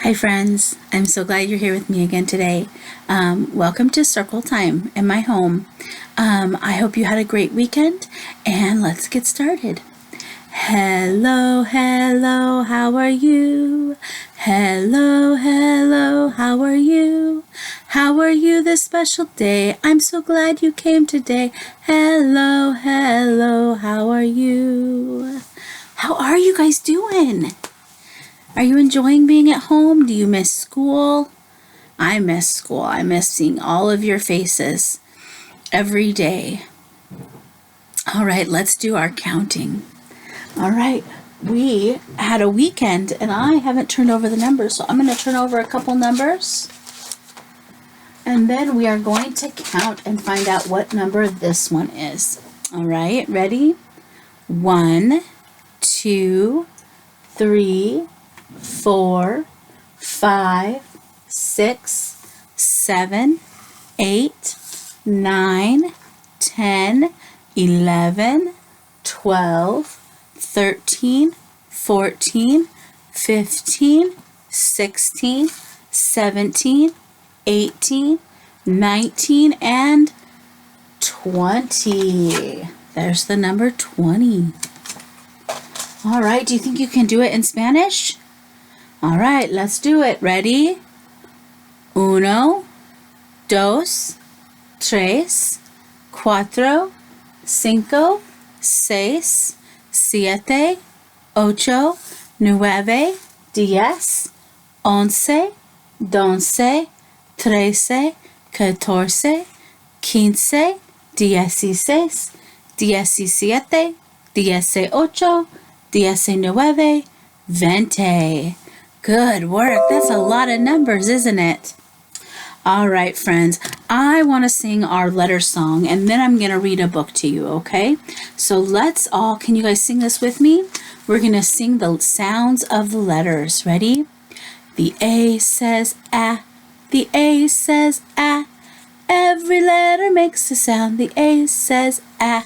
Hi friends, I'm so glad you're here with me again today. Welcome to Circle Time in my home. I hope you had a great weekend and let's get started. Hello, hello, how are you? Hello, hello, how are you? How are you this special day? I'm so glad you came today. Hello, hello, how are you? How are you guys doing? Are you enjoying being at home? Do you miss school? I miss school. I miss seeing all of your faces every day. All right, let's do our counting. All right, we had a weekend and I haven't turned over the numbers, so I'm going to turn over a couple numbers. And then we are going to count and find out what number this one is. All right, ready? 1, 2, 3, 4, 5, 6, 7, 8, 9, 10, 11, 12, 13, 14, 15, 16, 17, 18, 19, and 20. There's the number 20. All right, do you think you can do it in Spanish? All right, let's do it. Ready? 1, 2, 3, 4, 5, 6, 7, 8, 9, 10, 11, 12, 13, 14, 15, 16, 17, 18, 19, 20. Good work. That's a lot of numbers, isn't it? All right, friends. I want to sing our letter song, and then I'm going to read a book to you, okay? So let's all, can you guys sing this with me? We're going to sing the sounds of the letters. Ready? The A says A. The A says A. Every letter makes a sound. The A says A.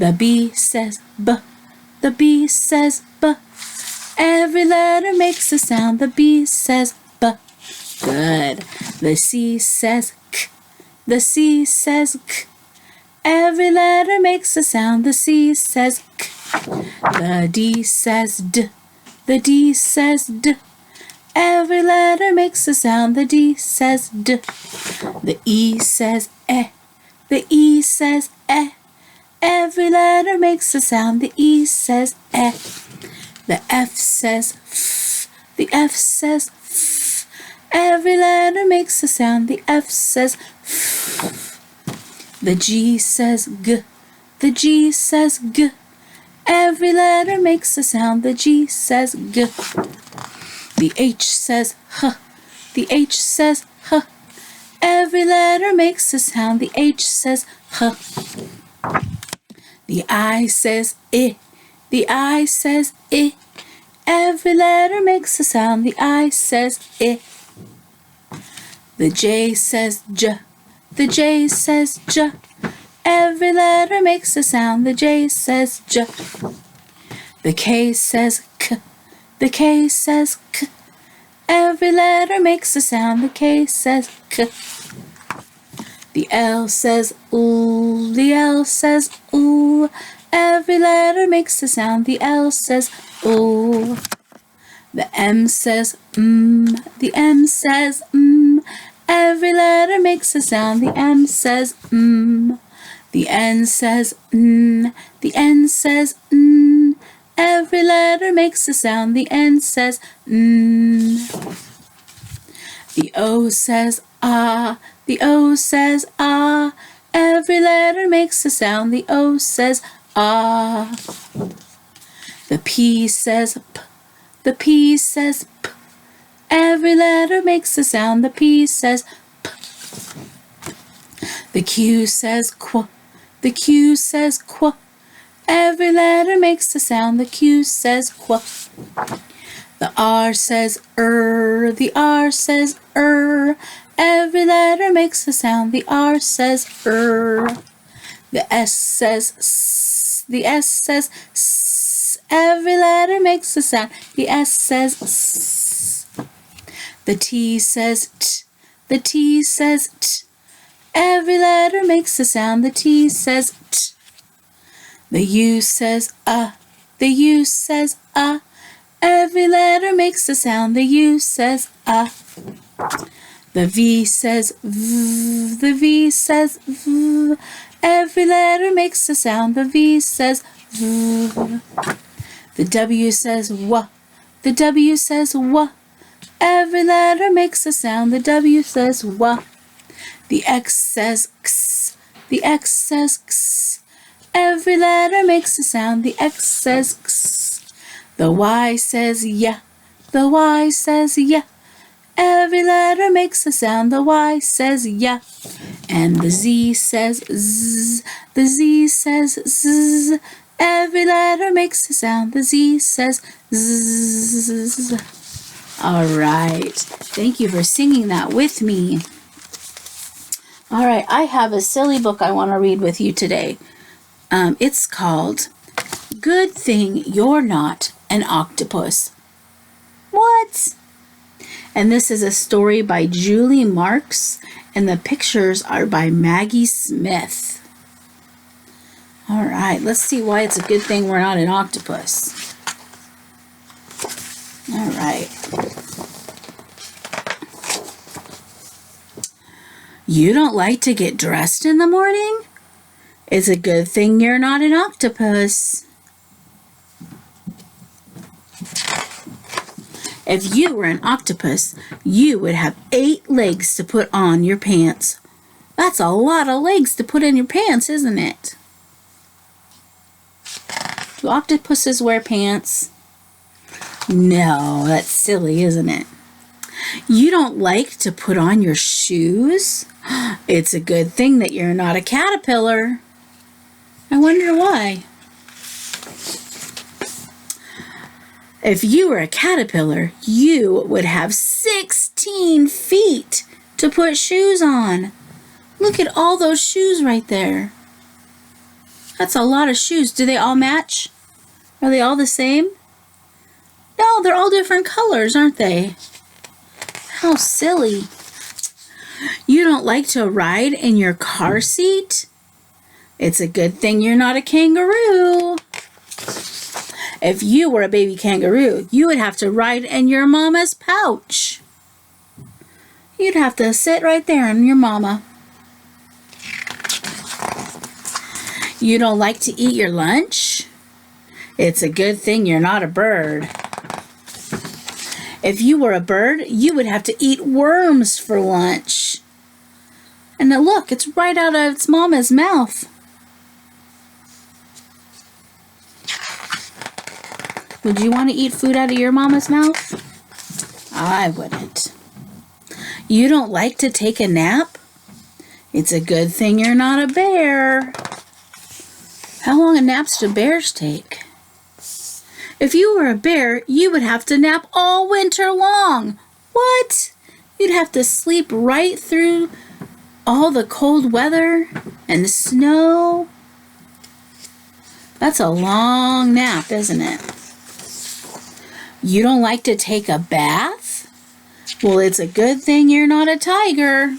The B says B. The B says B. Every letter makes a sound. The B says B. Good. The C says K. The C says K. Every letter makes a sound. The C says K. The D says D. The D says D. Every letter makes a sound. The D says D. The E says E. The E says E. Every letter makes a sound. The E says E. The F says F. The F says F. Every letter makes a sound. The F says F. The G says G. The G says G. Every letter makes a sound. The G says G. The H says H. The H says H. Every letter makes a sound. The H says H. The I says I. The I says I. Every letter makes a sound. The I says I. The J says J. The J says J. Every letter makes a sound. The J says J. The K says K. The K says K. Every letter makes a sound. The K says K. The L says OO. The L says OO. Every letter makes a sound. The L says OO. The M says The M says Every letter makes a sound. The M says The N says N. The N says N. Every letter makes a sound. The N says N. The O says Ah. The O says Ah. Every letter makes a sound. The O says Ah. The P says P. The P says P. Every letter makes a sound. The P says P. The Q says Qu. The Q says Qu. Every letter makes a sound. The Q says Qu. The R says The R says Every letter makes a sound. The R says The S says S. The S says S. Every letter makes a sound. The S says S. The T says T. The T says T. Every letter makes a sound. The T says T. The U says The U says Every letter makes a sound. The U says The V says V. The V says V. Every letter makes a sound. The V says V. The W says W. The W says W. Every letter makes a sound. The W says W. The X says X. The X says X. Every letter makes a sound. The X says X. The Y says Yeah. The Y says Yeah. Every letter makes a sound. The Y says Yeah. And the Z says Z. The Z says Z. Every letter makes a sound. The Z says Z. All right. Thank you for singing that with me. All right. I have a silly book I want to read with you today. It's called Good Thing You're Not an Octopus. What? And this is a story by Julie Marks, and the pictures are by Maggie Smith. All right, let's see why it's a good thing we're not an octopus. All right. You don't like to get dressed in the morning? It's a good thing you're not an octopus. If you were an octopus, you would have 8 legs to put on your pants. That's a lot of legs to put in your pants, isn't it? Do octopuses wear pants? No, that's silly, isn't it? You don't like to put on your shoes? It's a good thing that you're not a caterpillar. I wonder why. If you were a caterpillar, you would have 16 feet to put shoes on. Look at all those shoes right there. That's a lot of shoes. Do they all match? Are they all the same? No, they're all different colors, aren't they? How silly. You don't like to ride in your car seat? It's a good thing you're not a kangaroo. If you were a baby kangaroo, you would have to ride in your mama's pouch. You'd have to sit right there in your mama. You don't like to eat your lunch? It's a good thing you're not a bird. If you were a bird, you would have to eat worms for lunch. And now look, it's right out of its mama's mouth. Would you want to eat food out of your mama's mouth? I wouldn't. You don't like to take a nap? It's a good thing you're not a bear. How long a naps do bears take? If you were a bear, you would have to nap all winter long. What? You'd have to sleep right through all the cold weather and the snow. That's a long nap, isn't it? You don't like to take a bath? Well, it's a good thing you're not a tiger.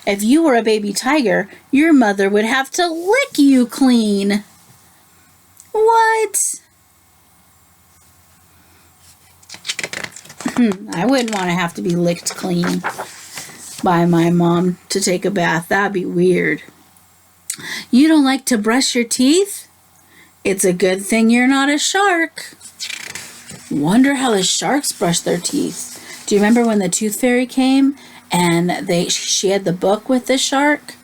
If you were a baby tiger, your mother would have to lick you clean. What? I wouldn't want to have to be licked clean by my mom to take a bath. That'd be weird. You don't like to brush your teeth? It's a good thing you're not a shark. Wonder how the sharks brush their teeth. Do you remember when the Tooth Fairy came and she had the book with the shark?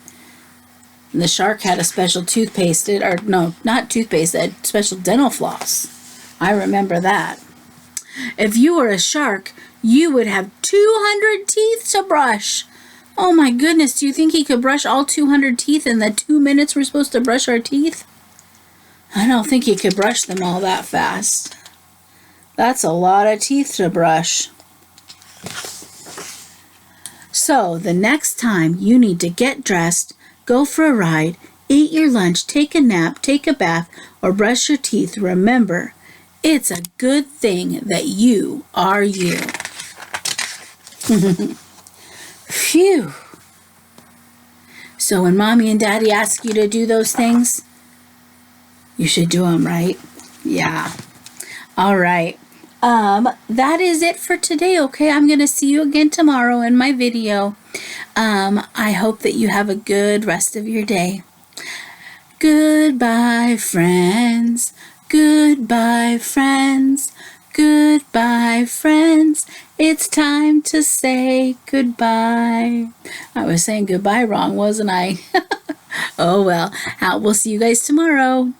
And the shark had a special toothpaste, or no, not toothpaste, a special dental floss. I remember that. If you were a shark, you would have 200 teeth to brush. Oh my goodness, do you think he could brush all 200 teeth in the 2 minutes we're supposed to brush our teeth? I don't think he could brush them all that fast. That's a lot of teeth to brush. So, the next time you need to get dressed, go for a ride, eat your lunch, take a nap, take a bath, or brush your teeth, remember, it's a good thing that you are you. Phew. So when mommy and daddy ask you to do those things, you should do them, right? Yeah. All right. That is it for today, okay? I'm going to see you again tomorrow in my video. I hope that you have a good rest of your day. Goodbye, friends. Goodbye, friends. Goodbye, friends. It's time to say goodbye. I was saying goodbye wrong, wasn't I? Oh well. We'll see you guys tomorrow.